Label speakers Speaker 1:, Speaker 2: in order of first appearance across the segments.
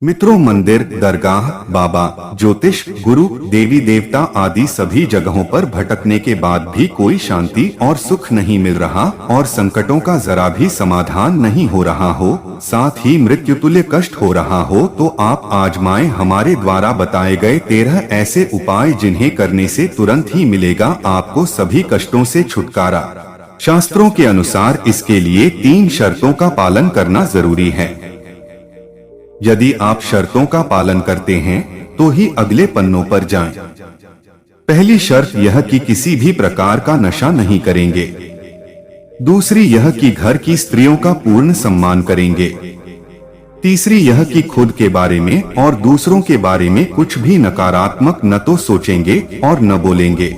Speaker 1: मित्रों, मंदिर, दरगाह, बाबा, ज्योतिष, गुरु, देवी देवता आदि सभी जगहों पर भटकने के बाद भी कोई शांति और सुख नहीं मिल रहा और संकटों का जरा भी समाधान नहीं हो रहा हो, साथ ही मृत्युतुल्य कष्ट हो रहा हो, तो आप आजमाएं हमारे द्वारा बताए गए 13 ऐसे उपाय, जिन्हें करने से तुरंत ही मिलेगा आपको सभी कष्टों से छुटकारा। शास्त्रों के अनुसार इसके लिए 3 शर्तों का पालन करना जरूरी है। यदि आप शर्तों का पालन करते हैं तो ही अगले पन्नों पर जाएं। पहली शर्त यह कि किसी भी प्रकार का नशा नहीं करेंगे। दूसरी यह कि घर की स्त्रियों का पूर्ण सम्मान करेंगे। तीसरी यह कि खुद के बारे में और दूसरों के बारे में कुछ भी नकारात्मक न तो सोचेंगे और न बोलेंगे।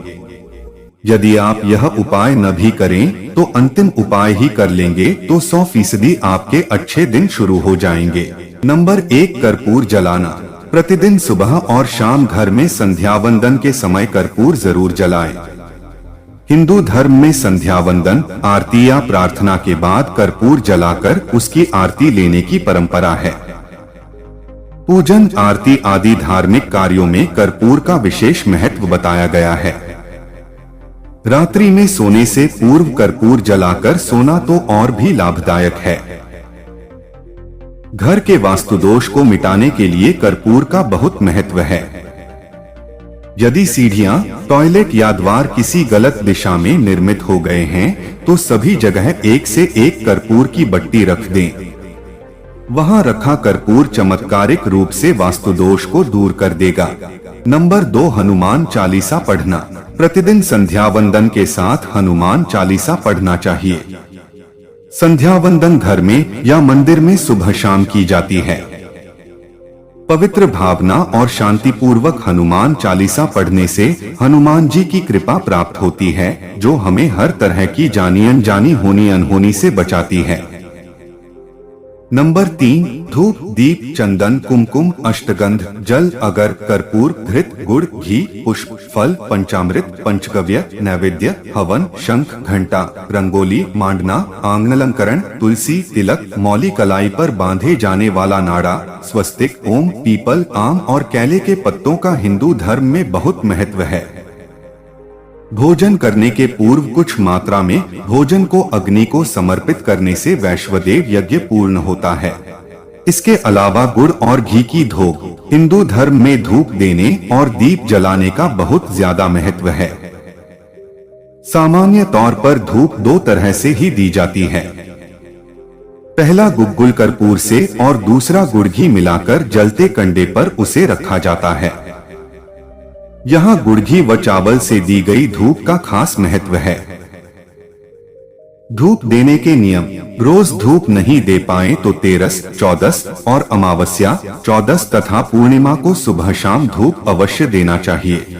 Speaker 1: यदि आप यह उपाय न भी करें तो अंतिम उपाय ही कर लेंगे तो 100% आपके अच्छे दिन शुरू हो जाएंगे। नंबर 1, कर्पूर जलाना। प्रतिदिन सुबह और शाम घर में संध्या वंदन के समय कर्पूर जरूर जलाएं। हिंदू धर्म में संध्या वंदन, आरती या प्रार्थना के बाद कर्पूर जलाकर उसकी आरती लेने की परंपरा है। पूजन, आरती आदि धार्मिक कार्यों में कर्पूर का विशेष महत्व बताया गया है। रात्रि में सोने से पूर्व कर्पूर जलाकर सोना तो और भी लाभदायक है। घर के वास्तु दोष को मिटाने के लिए कर्पूर का बहुत महत्व है। यदि सीढ़ियां, टॉयलेट या द्वार किसी गलत दिशा में निर्मित हो गए हैं तो सभी जगह एक से एक कर्पूर की बट्टी रख दें। वहां रखा कर्पूर चमत्कारिक रूप से वास्तु दोष को दूर कर देगा। नंबर 2, हनुमान चालीसा पढ़ना। प्रतिदिन संध्या वंदन के साथ हनुमान चालीसा पढ़ना चाहिए। संध्या वंदन घर में या मंदिर में सुबह शाम की जाती है। पवित्र भावना और शांतिपूर्वक हनुमान चालीसा पढ़ने से हनुमान जी की कृपा प्राप्त होती है, जो हमें हर तरह की जानी अनजानी, होनी अनहोनी से बचाती है। नंबर 3, धूप, दीप, चंदन, कुमकुम, अष्टगंध, जल, अगर, कर्पूर, घृत, गुड़, घी, पुष्प, फल, पंचामृत, पंचगव्य, नैवेद्य, हवन, शंख, घंटा, रंगोली, मांडना, आंगनालंकरण, तुलसी, तिलक, मौली, कलाई पर बांधे जाने वाला नाड़ा, स्वस्तिक, ओम, पीपल, आम और केले के पत्तों का हिंदू धर्म में बहुत महत्व है। भोजन करने के पूर्व कुछ मात्रा में भोजन को अग्नि को समर्पित करने से वैश्वदेव यज्ञ पूर्ण होता है। इसके अलावा गुड़ और घी की धोख, हिंदू धर्म में धूप देने और दीप जलाने का बहुत ज्यादा महत्व है। सामान्य तौर पर धूप 2 तरह से ही दी जाती है। पहला गुग्गुल कर्पूर से और दूसरा गुड़ घी मिलाकर जलते कंडे पर उसे रखा जाता है। यहाँ गुड़ घी व चावल से दी गई धूप का खास महत्व है। धूप देने के नियम: रोज धूप नहीं दे पाए तो 13, 14 और अमावस्या, 14 तथा पूर्णिमा को सुबह शाम धूप अवश्य देना चाहिए।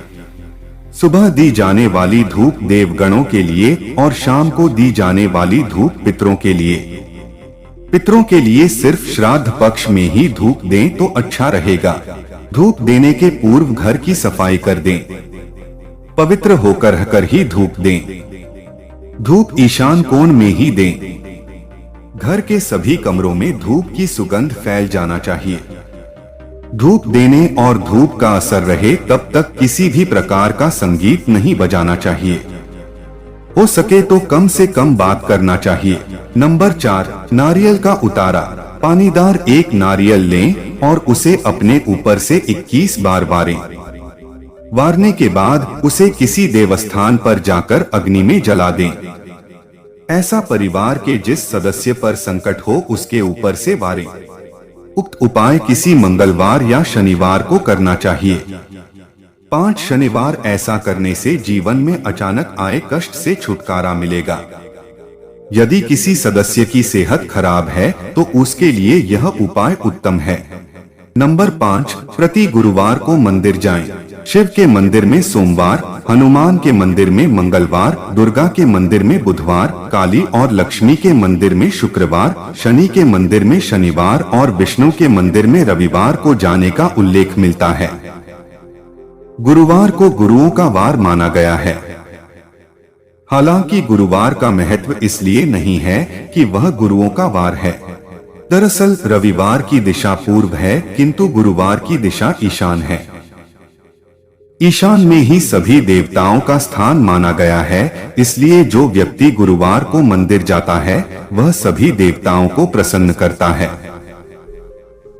Speaker 1: सुबह दी जाने वाली धूप देवगणों के लिए और शाम को दी जाने वाली धूप पितरों के लिए। पितरों के लिए सिर्फ श्राद्ध पक्ष में ही धूप दें तो अच्छा रहेगा। धूप देने के पूर्व घर की सफाई कर दें। पवित्र होकर ही धूप दें। धूप ईशान कोण में ही दें। घर के सभी कमरों में धूप की सुगंध फैल जाना चाहिए। धूप देने और धूप का असर रहे तब तक किसी भी प्रकार का संगीत नहीं बजाना चाहिए। हो सके तो कम से कम बात करना चाहिए। नंबर 4, नारियल का उतारा। पानीदार एक नारियल लें और उसे अपने ऊपर से 21 बार वारें। वारने के बाद उसे किसी देवस्थान पर जाकर अग्नि में जला दें। ऐसा परिवार के जिस सदस्य पर संकट हो उसके ऊपर से वारें। उक्त उपाय किसी मंगलवार या शनिवार को करना चाहिए। 5 शनिवार ऐसा करने से जीवन में अचानक आए कष्ट से छुटकारा मिलेगा। यदि किसी सदस्य की सेहत खराब है तो उसके लिए यह उपाय उत्तम है। नंबर 5, प्रति गुरुवार को मंदिर जाएं। शिव के मंदिर में सोमवार, हनुमान के मंदिर में मंगलवार, दुर्गा के मंदिर में बुधवार, काली और लक्ष्मी के मंदिर में शुक्रवार, शनि के मंदिर में शनिवार और विष्णु के मंदिर में रविवार को जाने का उल्लेख मिलता है। गुरुवार को गुरुओं का वार माना गया है। हालांकि गुरुवार का महत्व इसलिए नहीं है कि वह गुरुओं का वार है। दरअसल रविवार की दिशा पूर्व है, किंतु गुरुवार की दिशा ईशान है। ईशान में ही सभी देवताओं का स्थान माना गया है, इसलिए जो व्यक्ति गुरुवार को मंदिर जाता है वह सभी देवताओं को प्रसन्न करता है।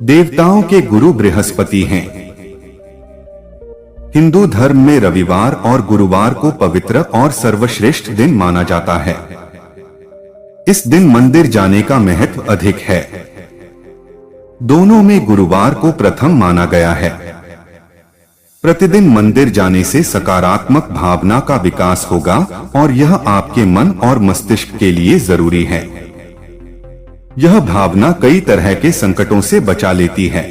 Speaker 1: देवताओं के गुरु बृहस्पति हैं। हिंदू धर्म में रविवार और गुरुवार को पवित्र और सर्वश्रेष्ठ दिन माना जाता है। इस दिन मंदिर जाने का महत्व अधिक है। दोनों में गुरुवार को प्रथम माना गया है। प्रतिदिन मंदिर जाने से सकारात्मक भावना का विकास होगा और यह आपके मन और मस्तिष्क के लिए जरूरी है। यह भावना कई तरह के संकटों से बचा लेती है।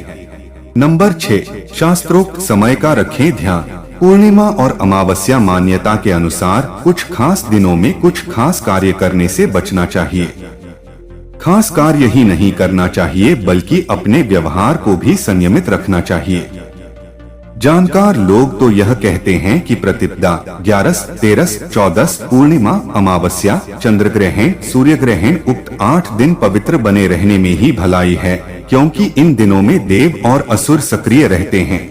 Speaker 1: नंबर 6, शास्त्रोक्त समय का रखें ध्यान। पूर्णिमा और अमावस्या मान्यता के अनुसार कुछ खास दिनों में कुछ खास कार्य करने से बचना चाहिए। खास कार्य ही नहीं करना चाहिए बल्कि अपने व्यवहार को भी संयमित रखना चाहिए। जानकार लोग तो यह कहते हैं कि प्रतिपदा, 11, 13, 14, पूर्णिमा, अमावस्या, चंद्र ग्रहण, सूर्य ग्रहण उक्त 8 दिन पवित्र बने रहने में ही भलाई है, क्योंकि इन दिनों में देव और असुर सक्रिय रहते हैं।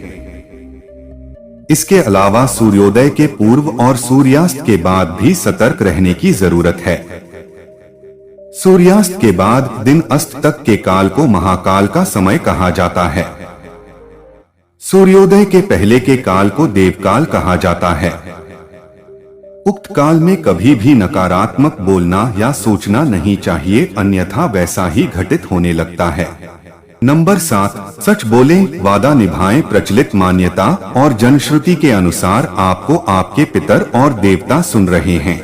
Speaker 1: इसके अलावा सूर्योदय के पूर्व और सूर्यास्त के बाद भी सतर्क रहने की जरूरत है। सूर्यास्त के बाद दिन अस्त तक के काल को महाकाल का समय कहा जाता है। सूर्योदय के पहले के काल को देवकाल कहा जाता है। उक्त काल में कभी भी नकारात्मक बोलना या सोचना नहीं चाहिए, अन्यथा वैसा ही घटित होने लगता है। नंबर 7, सच बोलें, वादा निभाएं। प्रचलित मान्यता और जनश्रुति के अनुसार आपको आपके पितर और देवता सुन रहे हैं।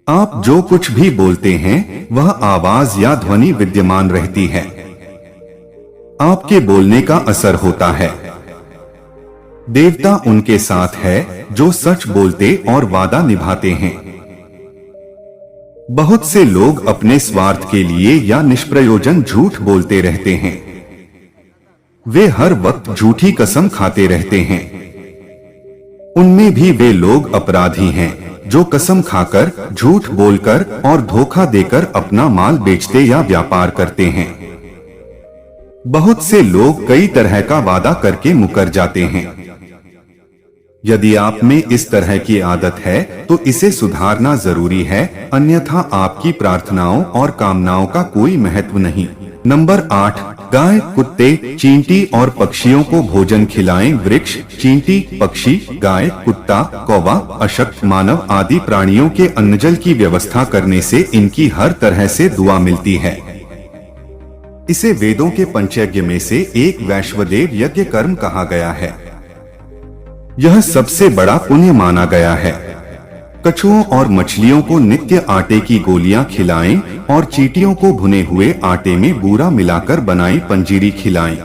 Speaker 1: आप जो कुछ भी बोलते हैं वह आवाज या ध्वनि विद्यमान रहती है। आपके बोलने का असर होता है। देवता उनके साथ है जो सच बोलते और वादा निभाते हैं। बहुत से लोग अपने स्वार्थ के लिए या निष्प्रयोजन झूठ बोलते रहते हैं। वे हर वक्त झूठी कसम खाते रहते हैं। उनमें भी वे लोग अपराधी हैं जो कसम खाकर, झूठ बोलकर और धोखा देकर अपना माल बेचते या व्यापार करते हैं। बहुत से लोग कई तरह का वादा करके मुकर जाते हैं। यदि आप में इस तरह की आदत है तो इसे सुधारना जरूरी है, अन्यथा आपकी प्रार्थनाओं और कामनाओं का कोई महत्व नहीं। नंबर 8, गाय, कुत्ते, चींटी और पक्षियों को भोजन खिलाएं। वृक्ष, चींटी, पक्षी, गाय, कुत्ता, कौवा, अशक्त मानव आदि प्राणियों के अन्नजल की व्यवस्था करने से इनकी हर तरह से दुआ मिलती है। इसे वेदों के पंचयज्ञ में से एक वैश्वदेव यज्ञ कर्म कहा गया है। यह सबसे बड़ा पुण्य माना गया है। कछुओं और मछलियों को नित्य आटे की गोलियां खिलाएं और चींटियों को भुने हुए आटे में बूरा मिलाकर बनाई पंजीरी खिलाएं।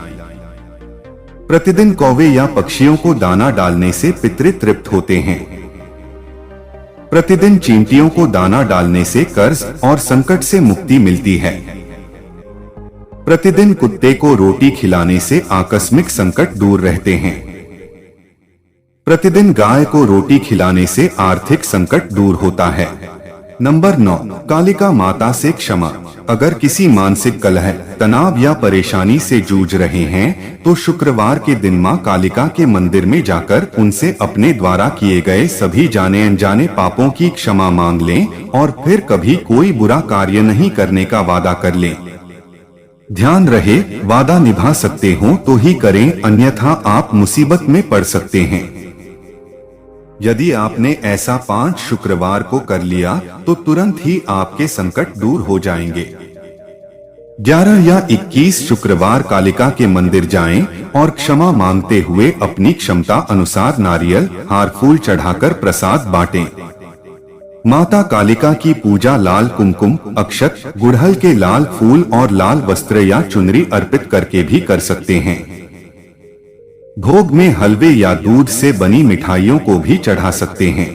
Speaker 1: प्रतिदिन कौवे या पक्षियों को दाना डालने से पितृ तृप्त होते हैं। प्रतिदिन चींटियों को दाना डालने से कर्ज और संकट से मुक्ति मिलती है। प्रतिदिन कुत्ते को रोटी खिलाने से आकस्मिक संकट दूर रहते हैं। प्रतिदिन गाय को रोटी खिलाने से आर्थिक संकट दूर होता है। नंबर 9, कालिका माता से क्षमा। अगर किसी मानसिक कलह, तनाव या परेशानी से जूझ रहे हैं तो शुक्रवार के दिन मां कालिका के मंदिर में जाकर उनसे अपने द्वारा किए गए सभी जाने अनजाने पापों की क्षमा मांग लें और फिर कभी कोई बुरा कार्य नहीं करने का वादा कर लें। ध्यान रहे, वादा निभा सकते हो तो ही करें, अन्यथा आप मुसीबत में पड़ सकते हैं। यदि आपने ऐसा 5 शुक्रवार को कर लिया तो तुरंत ही आपके संकट दूर हो जाएंगे। 11 या 21 शुक्रवार कालिका के मंदिर जाएं और क्षमा मांगते हुए अपनी क्षमता अनुसार नारियल, हार, फूल चढ़ाकर प्रसाद बांटें। माता कालिका की पूजा लाल कुमकुम, अक्षत, गुड़हल के लाल फूल और लाल वस्त्र या चुनरी अर्पित करके भी कर सकते हैं। भोग में हलवे या दूध से बनी मिठाइयों को भी चढ़ा सकते हैं।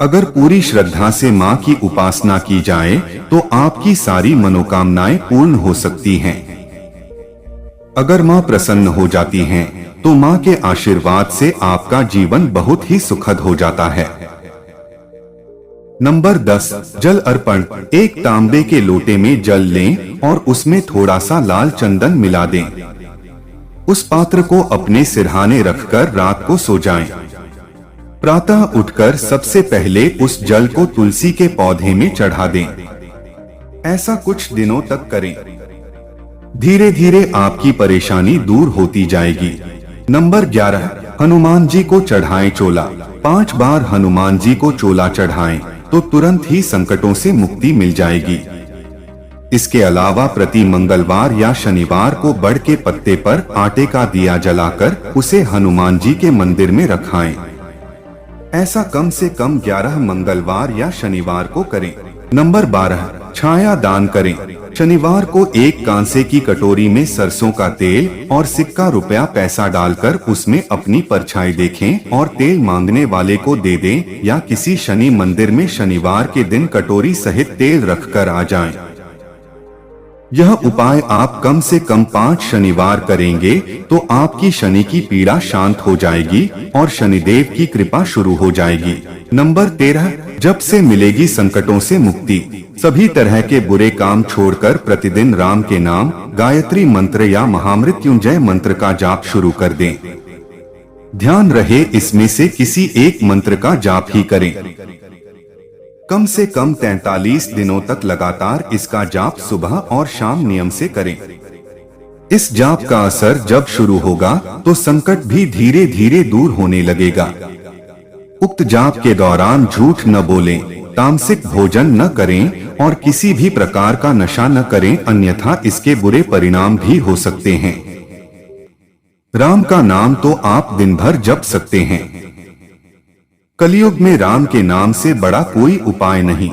Speaker 1: अगर पूरी श्रद्धा से मां की उपासना की जाए तो आपकी सारी मनोकामनाएं पूर्ण हो सकती हैं। अगर मां प्रसन्न हो जाती हैं तो मां के आशीर्वाद से आपका जीवन बहुत ही सुखद हो जाता है। नंबर 10 जल अर्पण। एक तांबे के लोटे में जल लें और उसमें थोड़ा सा लाल चंदन मिला दें। उस पात्र को अपने सिरहाने रखकर रात को सो जाएं। प्रातः उठकर सबसे पहले उस जल को तुलसी के पौधे में चढ़ा दें। ऐसा कुछ दिनों तक करें। धीरे धीरे आपकी परेशानी दूर होती जाएगी। नंबर 11 हनुमान जी को चढ़ाएं चोला। 5 बार हनुमान जी को चोला चढ़ाएं तो तुरंत ही संकटों से मुक्ति मिल जाएगी। इसके अलावा प्रति मंगलवार या शनिवार को बड़ के पत्ते पर आटे का दिया जलाकर उसे हनुमान जी के मंदिर में रखाएं। ऐसा कम से कम 11 मंगलवार या शनिवार को करें। नंबर 12 छाया दान करें। शनिवार को एक कांसे की कटोरी में सरसों का तेल और सिक्का रुपया पैसा डालकर उसमें अपनी परछाई देखें और तेल मांगने वाले को दे दें या किसी शनि मंदिर में शनिवार के दिन कटोरी सहित तेल रखकर आ जाएं। यह उपाय आप कम से कम 5 शनिवार करेंगे तो आपकी शनि की पीड़ा शांत हो जाएगी और शनिदेव की कृपा शुरू हो जाएगी। नंबर 13 जब से मिलेगी संकटों से मुक्ति। सभी तरह के बुरे काम छोड़कर प्रतिदिन राम के नाम, गायत्री मंत्र या महामृत्युंजय मंत्र का जाप शुरू कर दें। ध्यान रहे इसमें से किसी एक मंत्र का जाप ही करें। कम से कम 43 दिनों तक लगातार इसका जाप सुबह और शाम नियम से करें। इस जाप का असर जब शुरू होगा तो संकट भी धीरे धीरे दूर होने लगेगा। उक्त जाप के दौरान झूठ न बोलें, तामसिक भोजन न करें और किसी भी प्रकार का नशा न करें, अन्यथा इसके बुरे परिणाम भी हो सकते हैं। राम का नाम तो आप दिन भर जप सकते हैं। कलयुग में राम के नाम से बड़ा कोई उपाय नहीं।